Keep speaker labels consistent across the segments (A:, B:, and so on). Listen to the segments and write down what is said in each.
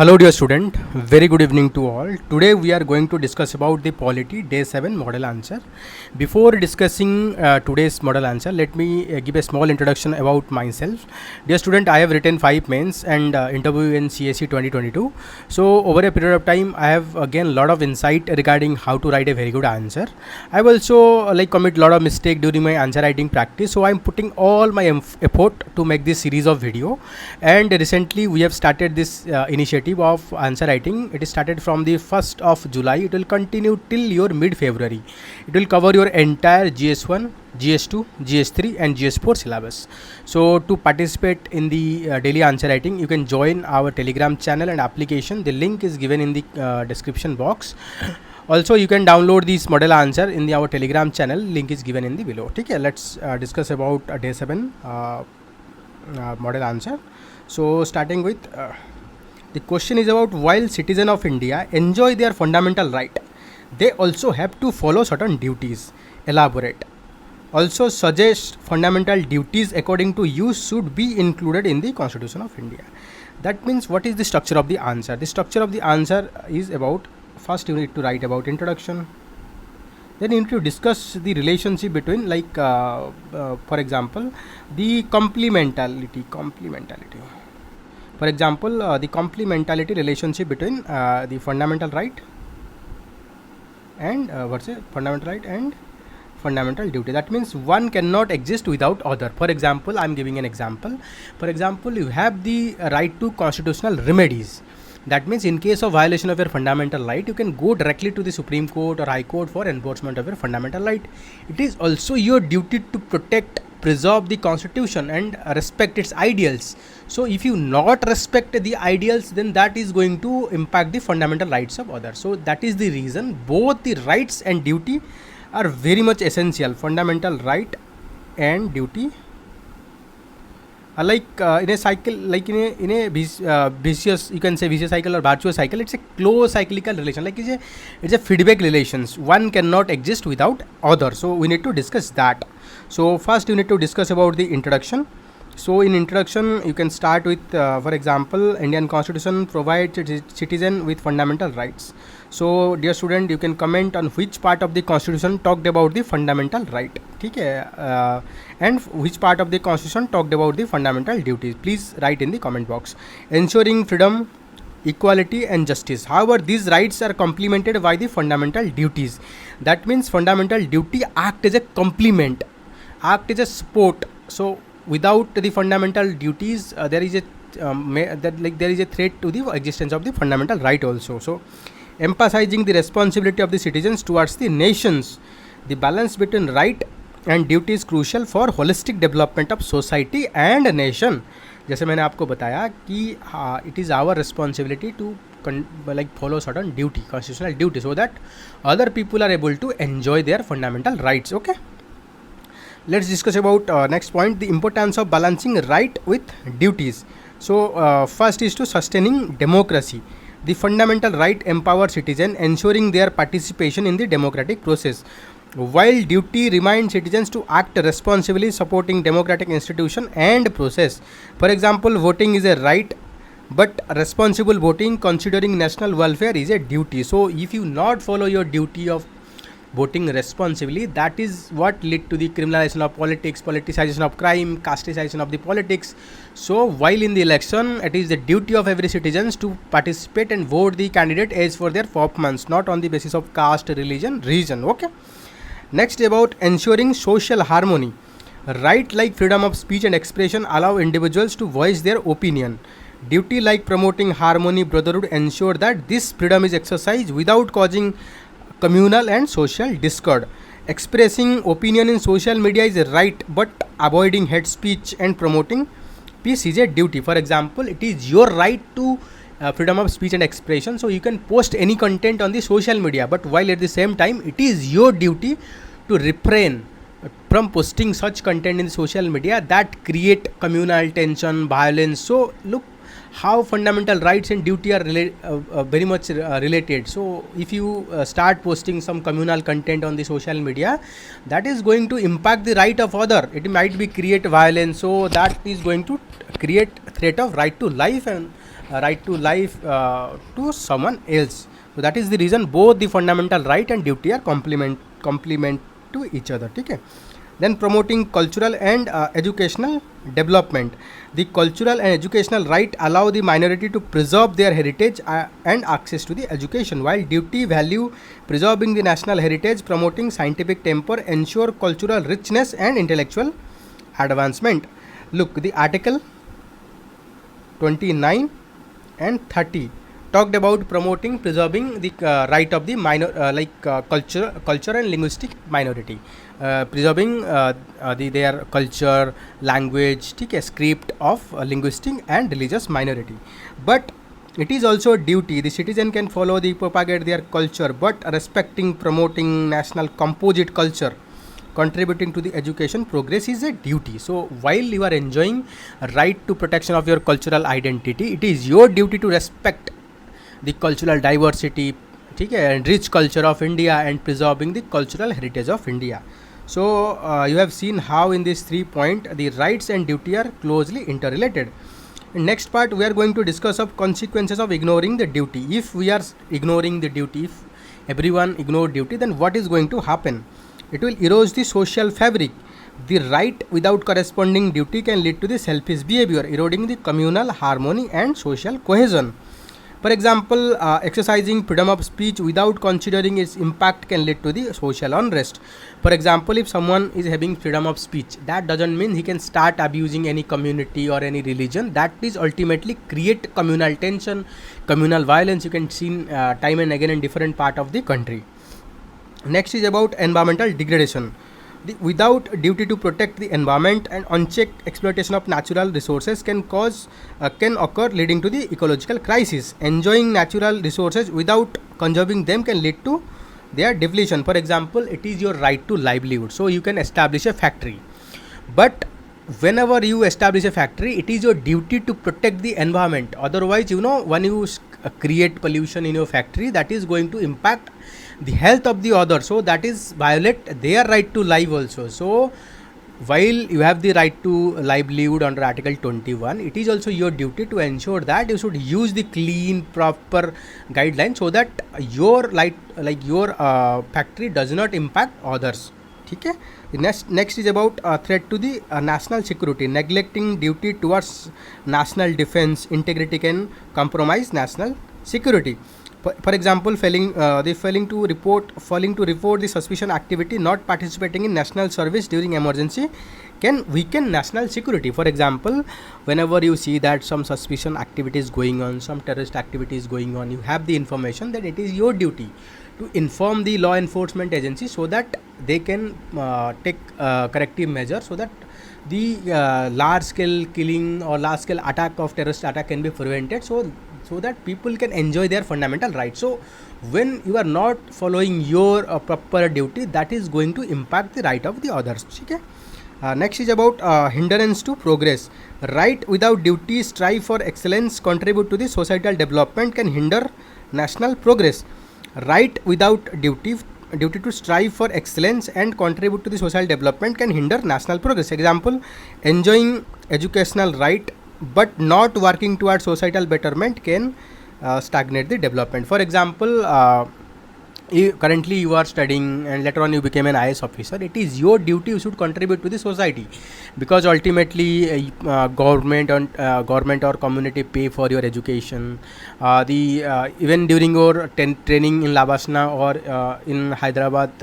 A: Hello dear student, very good evening to all. Today we are going to discuss about the Polity Day 7 model answer. Before discussing today's model answer, let me give a small introduction about myself. Dear student, I have written 5 mains and interview in CSE 2022. So over a period of time, I have again lot of insight regarding how to write a very good answer. I have also commit lot of mistake during my answer writing practice. So I am putting all my effort to make this series of video. And recently we have started this initiative of answer writing. It is started from the 1st of July. It will continue till your mid-February. It will cover your entire GS1, GS2, GS3 and GS4 syllabus. So to participate in the daily answer writing, you can join our Telegram channel and application. The link is given in the description box. Also you can download this model answer in our Telegram channel. Link is given in the below. Okay, let's discuss about day 7 model answer. So starting with the question is about, while citizens of India enjoy their fundamental right, they also have to follow certain duties. Elaborate. Also suggest fundamental duties according to you should be included in the Constitution of India. That means, what is the structure of the answer? The structure of the answer is about, first you need to write about introduction. Then you need to discuss the relationship between for example, the complementarity. For example, the complementarity relationship between the fundamental right and fundamental right and fundamental duty. That means one cannot exist without other. For example, I am giving an example. For example, you have the right to constitutional remedies. That means in case of violation of your fundamental right, you can go directly to the Supreme Court or High Court for enforcement of your fundamental right. It is also your duty to protect, preserve the Constitution and respect its ideals. So if you not respect the ideals, then that is going to impact the fundamental rights of others. So that is the reason both the rights and duty are very much essential. Fundamental right and duty are in a cycle, in a vicious, you can say vicious cycle or virtuous cycle. It's a close cyclical relation, it's a feedback relations. One cannot exist without other. So we need to discuss that. So first you need to discuss about the introduction. So in introduction you can start with for example, Indian Constitution provides citizen with fundamental rights. So dear student, you can comment on which part of the Constitution talked about the fundamental right, and which part of the Constitution talked about the fundamental duties. Please write in the comment box. Ensuring freedom, equality and justice. However, these rights are complemented by the fundamental duties. That means fundamental duty act as a complement, act as a support. So without the fundamental duties, there is a there is a threat to the existence of the fundamental right also. So emphasizing the responsibility of the citizens towards the nations. The balance between right and duty is crucial for holistic development of society and a nation. जैसे मैंने आपको बताया कि it is our responsibility to follow certain duty, constitutional duty, so that other people are able to enjoy their fundamental rights. Okay, let's discuss about next point, the importance of balancing right with duties. So first is to sustaining democracy. The fundamental right empowers citizens, ensuring their participation in the democratic process, while duty reminds citizens to act responsibly, supporting democratic institution and process. For example, voting is a right, but responsible voting, considering national welfare, is a duty. So if you not follow your duty of voting responsibly, that is what led to the criminalization of politics, politicization of crime, casteization of the politics. So while in the election, it is the duty of every citizens to participate and vote the candidate as for their performance, not on the basis of caste, religion, region. Okay, next about ensuring social harmony. Right like freedom of speech and expression allow individuals to voice their opinion. Duty like promoting harmony, brotherhood ensure that this freedom is exercised without causing communal and social discord. Expressing opinion in social media is a right, but avoiding hate speech and promoting peace is a duty. For example, it is your right to freedom of speech and expression, so you can post any content on the social media, but while at the same time it is your duty to refrain from posting such content in social media that create communal tension, violence. So look how fundamental rights and duty are very much related. So if you start posting some communal content on the social media, that is going to impact the right of other. It might be create violence, so that is going to create threat of right to life and right to life to someone else. So that is the reason both the fundamental right and duty are complement to each other. Okay. Then promoting cultural and educational development. The cultural and educational right allow the minority to preserve their heritage and access to the education, while duty value preserving the national heritage, promoting scientific temper, ensure cultural richness and intellectual advancement. Look, the article 29 and 30 talked about promoting preserving the right of the culture and linguistic minority, preserving their culture, language, script of linguistic and religious minority. But it is also a duty. The citizen can follow the propagate their culture, but respecting, promoting national composite culture, contributing to the education progress is a duty. So while you are enjoying right to protection of your cultural identity, it is your duty to respect the cultural diversity, and rich culture of India, and preserving the cultural heritage of India. So you have seen how in this 3 point the rights and duty are closely interrelated. In next part we are going to discuss of consequences of ignoring the duty. If we are ignoring the duty, if everyone ignore duty, then what is going to happen? It will erode the social fabric. The right without corresponding duty can lead to the selfish behavior, eroding the communal harmony and social cohesion. For example, exercising freedom of speech without considering its impact can lead to the social unrest. For example, if someone is having freedom of speech, that doesn't mean he can start abusing any community or any religion. That is ultimately create communal tension, communal violence. You can see time and again in different part of the country. Next is about environmental degradation. Without duty to protect the environment, and unchecked exploitation of natural resources can occur, leading to the ecological crisis. Enjoying natural resources without conserving them can lead to their depletion. For example, it is your right to livelihood, so you can establish a factory, but whenever you establish a factory, it is your duty to protect the environment. Otherwise, when you create pollution in your factory, that is going to impact the health of the other, so that is violate their right to life also. So while you have the right to livelihood under article 21, it is also your duty to ensure that you should use the clean proper guidelines, so that your your factory does not impact others. Okay. Next is about threat to the national security. Neglecting duty towards national defense integrity can compromise national security. For example, failing to report the suspicion activity, not participating in national service during emergency can weaken national security. For example, whenever you see that some suspicion activity is going on, some terrorist activity is going on, you have the information, that it is your duty to inform the law enforcement agency, so that they can take corrective measures, so that the large scale killing or large scale attack of terrorist attack can be prevented, so that people can enjoy their fundamental rights. So when you are not following your proper duty, that is going to impact the right of the others. Okay. Next is about hindrance to progress. Right without duty, strive for excellence, contribute to the societal development, can hinder national progress. Right without duty to strive for excellence and contribute to the social development can hinder national progress. Example, enjoying educational right but not working towards societal betterment can stagnate the development. For example, currently you are studying and later on you became an IAS officer. It is your duty, you should contribute to the society, because ultimately government or community pay for your education. Even during your training in Labasna or in Hyderabad,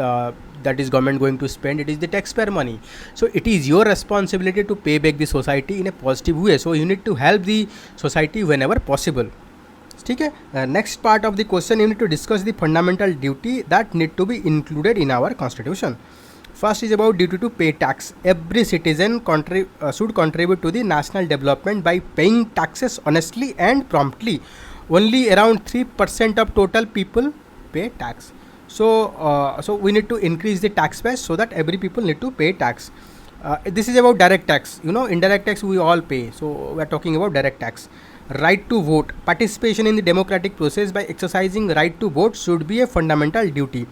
A: that is government going to spend, it is the taxpayer money. So it is your responsibility to pay back the society in a positive way. So you need to help the society whenever possible. Okay. Next part of the question, you need to discuss the fundamental duty that need to be included in our constitution. First is about duty to pay tax. Every citizen should contribute to the national development by paying taxes honestly and promptly. Only around 3% of total people pay tax. So we need to increase the tax base, so that every people need to pay tax. This is about direct tax. Indirect tax we all pay. So we are talking about direct tax. Right to vote. Participation in the democratic process by exercising right to vote should be a fundamental duty.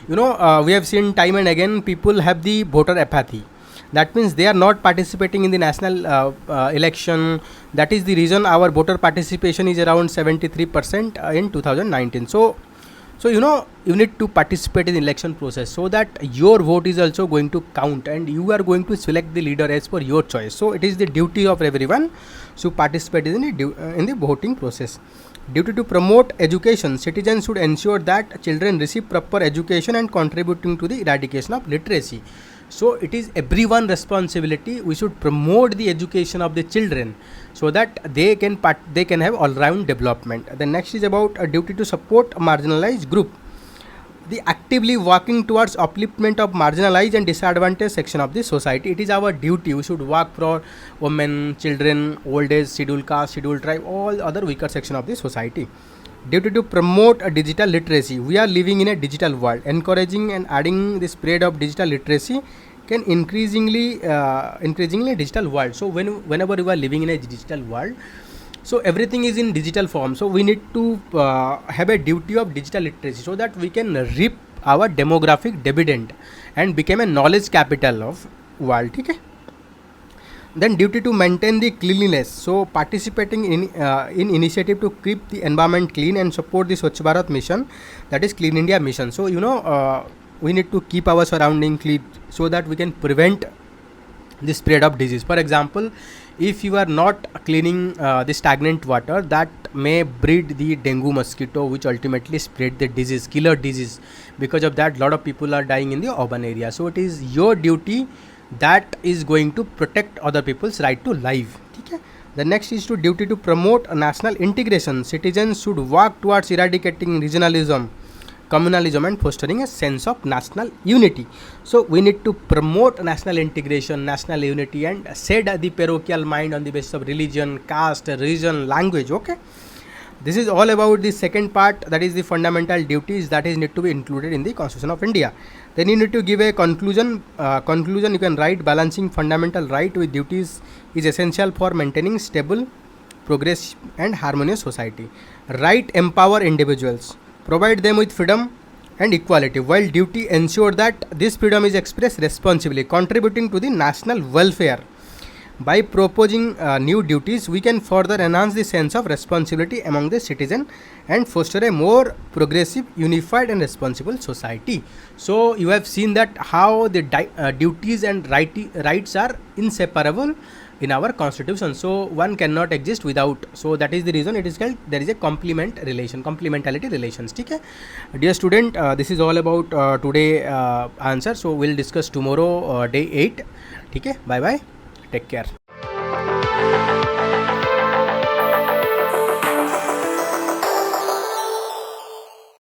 A: We have seen time and again people have the voter apathy. that means they are not participating in the national election. That is the reason our voter participation is around 73% in 2019. So you need to participate in the election process, so that your vote is also going to count and you are going to select the leader as per your choice. So it is the duty of everyone to participate in the voting process. Duty to promote education. Citizens should ensure that children receive proper education and contributing to the eradication of literacy. So it is everyone's responsibility. We should promote the education of the children so that they can have all-round development. The next is about a duty to support a marginalized group. The actively working towards upliftment of marginalized and disadvantaged section of the society. It is our duty. We should work for women, children, old age, scheduled caste, scheduled tribe, all other weaker section of the society. Duty to promote a digital literacy. We are living in a digital world. Encouraging and adding the spread of digital literacy can increasingly digital world. So whenever you are living in a digital world, so everything is in digital form. So we need to have a duty of digital literacy so that we can reap our demographic dividend and become a knowledge capital of world. Okay? Then duty to maintain the cleanliness. So participating in initiative to keep the environment clean and support the Swachh Bharat mission, that is Clean India mission. So we need to keep our surrounding clean so that we can prevent the spread of disease. For example, if you are not cleaning the stagnant water, that may breed the dengue mosquito, which ultimately spread the disease, killer disease. Because of that, lot of people are dying in the urban area. So it is your duty that is going to protect other people's right to life. Okay? The next is to duty to promote a national integration. Citizens should work towards eradicating regionalism, communalism, and fostering a sense of national unity. So we need to promote national integration, national unity, and shed the parochial mind on the basis of religion, caste, religion, language. Okay, this is all about the second part, that is the fundamental duties that is need to be included in the Constitution of India. Then you need to give a conclusion. You can write: balancing fundamental right with duties is essential for maintaining stable, progressive, and harmonious society. Right empower individuals, provide them with freedom and equality, while duty ensure that this freedom is expressed responsibly, contributing to the national welfare. By proposing new duties, we can further enhance the sense of responsibility among the citizen and foster a more progressive, unified, and responsible society. So you have seen that how the duties and rights are inseparable in our constitution. So one cannot exist without. So that is the reason it is called, there is a complementarity relations. Okay? Dear student, this is all about today answer. So we'll discuss tomorrow day 8. Okay? Bye bye. Take care.